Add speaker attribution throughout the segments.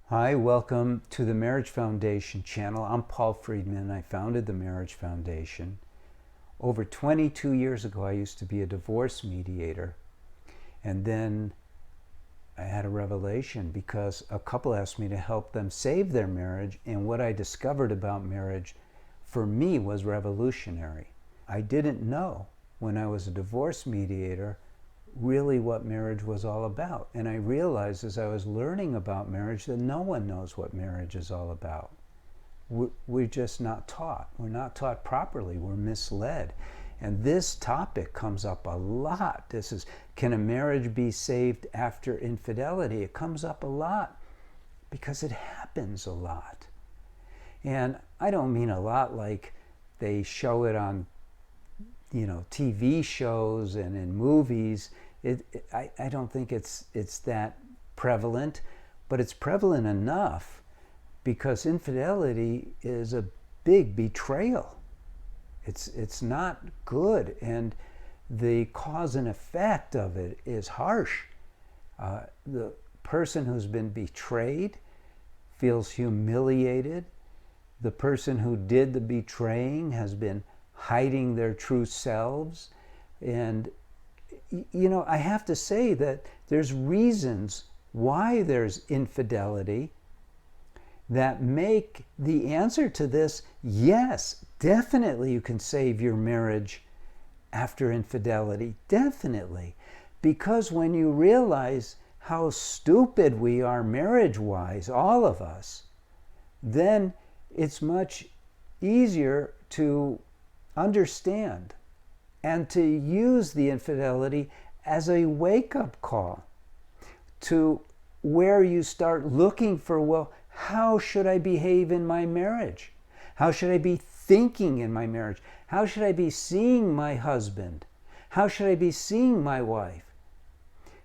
Speaker 1: Hi, welcome to the Marriage Foundation channel. I'm Paul Friedman. I founded the Marriage Foundation. Over 22 years ago, I used to be a divorce mediator. And then I had a revelation because a couple asked me to help them save their marriage. And what I discovered about marriage for me was revolutionary. I didn't know when I was a divorce mediator really what marriage was all about. And I realized as I was learning about marriage that no one knows what marriage is all about. We're just not taught. We're not taught properly. We're misled. And this topic comes up a lot. This is, can a marriage be saved after infidelity? It comes up a lot because it happens a lot. And I don't mean a lot like they show it on TV shows and in movies. I don't think it's that prevalent, but it's prevalent enough because infidelity is a big betrayal. It's not good, and the cause and effect of it is harsh. The person who's been betrayed feels humiliated. The person who did the betraying has been hiding their true selves. And I have to say that there's reasons why there's infidelity that make the answer to this, yes, definitely you can save your marriage after infidelity, definitely. Because when you realize how stupid we are marriage-wise, all of us, then it's much easier to understand and to use the infidelity as a wake-up call to where you start looking for, well, how should I behave in my marriage? How should I be thinking in my marriage? How should I be seeing my husband? How should I be seeing my wife?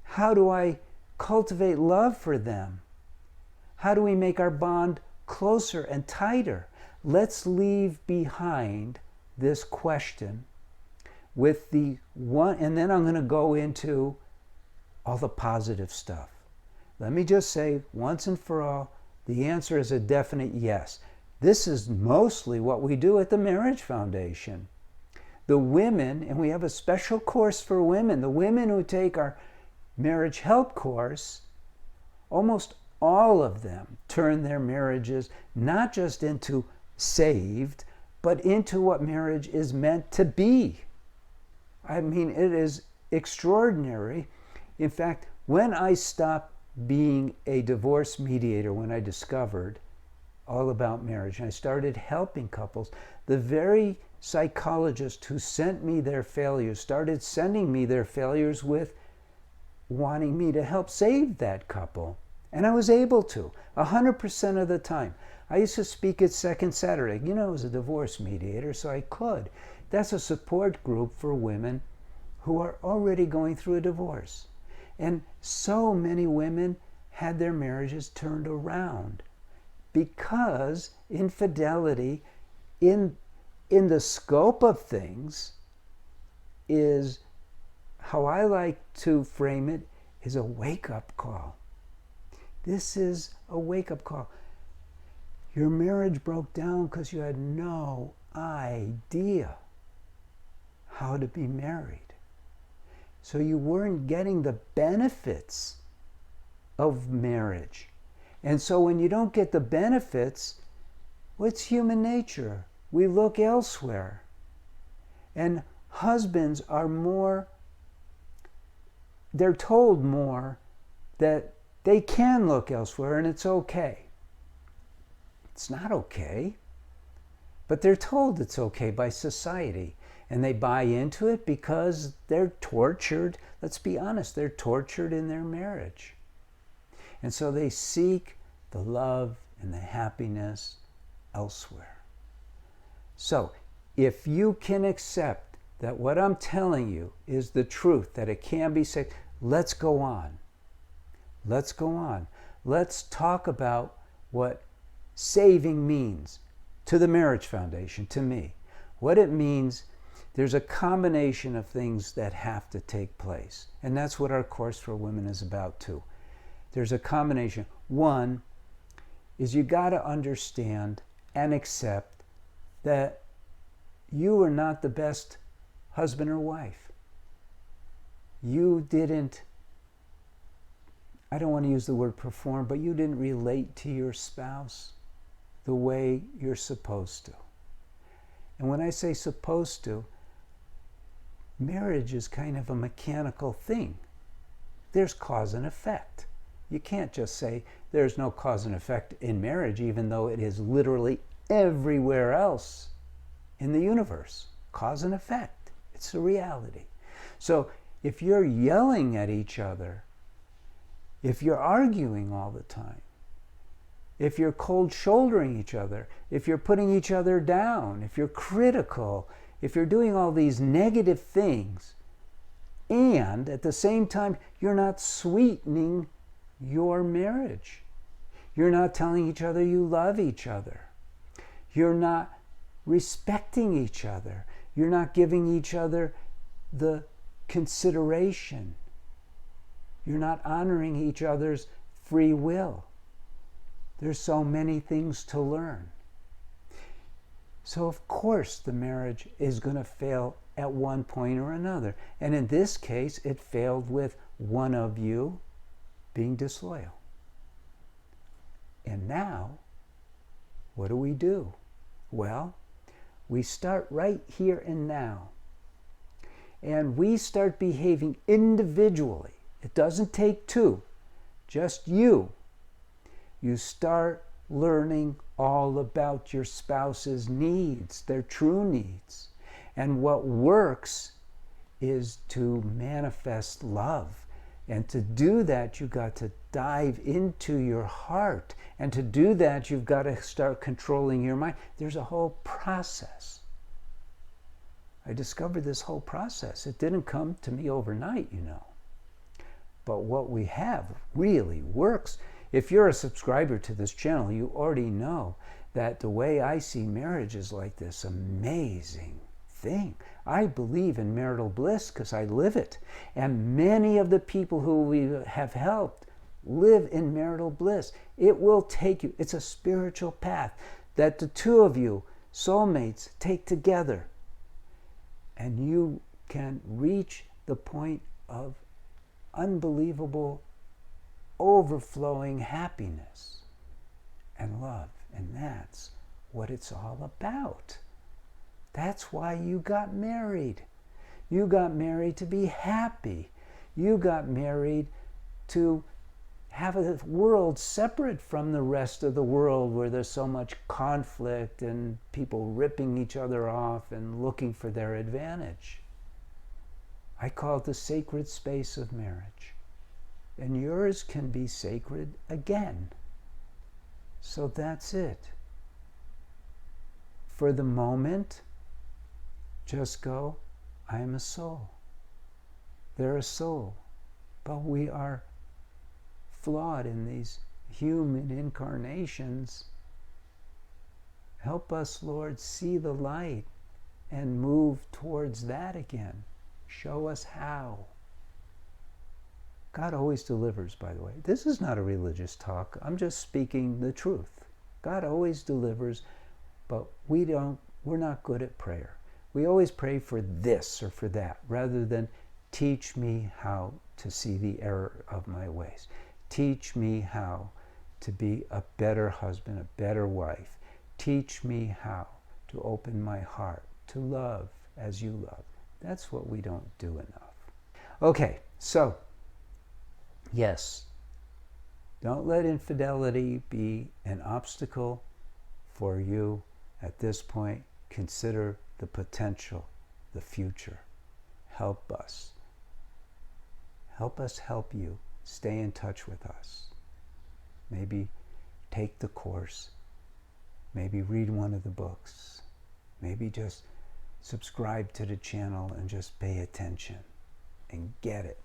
Speaker 1: How do I cultivate love for them? How do we make our bond closer and tighter? Let's leave behind this question with the one, and then I'm going to go into all the positive stuff. Let me just say once and for all, the answer is a definite yes. This is mostly what we do at the Marriage Foundation. The women, and we have a special course for women, the women who take our marriage help course, almost all of them turn their marriages not just into saved, but into what marriage is meant to be. I mean, it is extraordinary. In fact, when I stopped being a divorce mediator, when I discovered all about marriage, and I started helping couples, the very psychologist who sent me their failures started sending me their failures with wanting me to help save that couple. And I was able to, 100% of the time. I used to speak at Second Saturday. I was a divorce mediator, so I could. That's a support group for women who are already going through a divorce. And so many women had their marriages turned around because infidelity, in the scope of things, is, how I like to frame it, is a wake-up call. This is a wake-up call. Your marriage broke down because you had no idea how to be married. So you weren't getting the benefits of marriage. And so when you don't get the benefits, well, it's human nature. We look elsewhere. And husbands are more, they're told more that they can look elsewhere and it's okay. It's not okay, but they're told it's okay by society. And they buy into it because they're tortured. Let's be honest, they're tortured in their marriage. And so they seek the love and the happiness elsewhere. So if you can accept that what I'm telling you is the truth, that it can be saved, let's go on. Let's go on. Let's talk about what saving means to the Marriage Foundation, to me. What it means, there's a combination of things that have to take place. And that's what our Course for Women is about too. There's a combination. One, is you got to understand and accept that you are not the best husband or wife. You didn't, I don't want to use the word perform, but you didn't relate to your spouse the way you're supposed to. And when I say supposed to, marriage is kind of a mechanical thing. There's cause and effect. You can't just say there's no cause and effect in marriage, even though it is literally everywhere else in the universe. Cause and effect. It's a reality. So if you're yelling at each other, if you're arguing all the time, if you're cold shouldering each other, if you're putting each other down, if you're critical, if you're doing all these negative things, and at the same time, you're not sweetening your marriage. You're not telling each other you love each other. You're not respecting each other. You're not giving each other the consideration. You're not honoring each other's free will. There's so many things to learn. So of course the marriage is going to fail at one point or another. And in this case, it failed with one of you being disloyal. And now, what do? Well, we start right here and now. And we start behaving individually. It doesn't take two, just you. You start learning all about your spouse's needs, their true needs. And what works is to manifest love. And to do that, you've got to dive into your heart. And to do that, you've got to start controlling your mind. There's a whole process. I discovered this whole process. It didn't come to me overnight, you know. But what we have really works. If you're a subscriber to this channel, you already know that the way I see marriage is like this amazing thing. I believe in marital bliss because I live it. And many of the people who we have helped live in marital bliss. It will take you, it's a spiritual path that the two of you, soulmates, take together. And you can reach the point of unbelievable, overflowing happiness and love. And that's what it's all about. That's why you got married. You got married to be happy. You got married to have a world separate from the rest of the world where there's so much conflict and people ripping each other off and looking for their advantage. I call it the sacred space of marriage. And yours can be sacred again. So that's it. For the moment, just go, I am a soul. They're a soul. But we are flawed in these human incarnations. Help us, Lord, see the light and move towards that again. Show us how. God always delivers, by the way. This is not a religious talk. I'm just speaking the truth. God always delivers, but we're not good at prayer. We always pray for this or for that, rather than teach me how to see the error of my ways. Teach me how to be a better husband, a better wife. Teach me how to open my heart, to love as you love. That's what we don't do enough. Okay, so, yes, don't let infidelity be an obstacle for you at this point. Consider the potential, the future. Help us. Help us help you. Stay in touch with us. Maybe take the course. Maybe read one of the books. Maybe just subscribe to the channel and just pay attention and get it.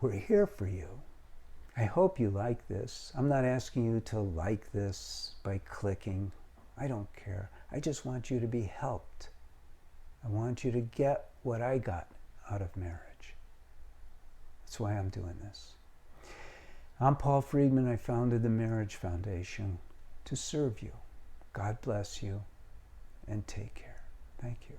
Speaker 1: We're here for you. I hope you like this. I'm not asking you to like this by clicking. I don't care. I just want you to be helped. I want you to get what I got out of marriage. That's why I'm doing this. I'm Paul Friedman. I founded the Marriage Foundation to serve you. God bless you, and take care. Thank you.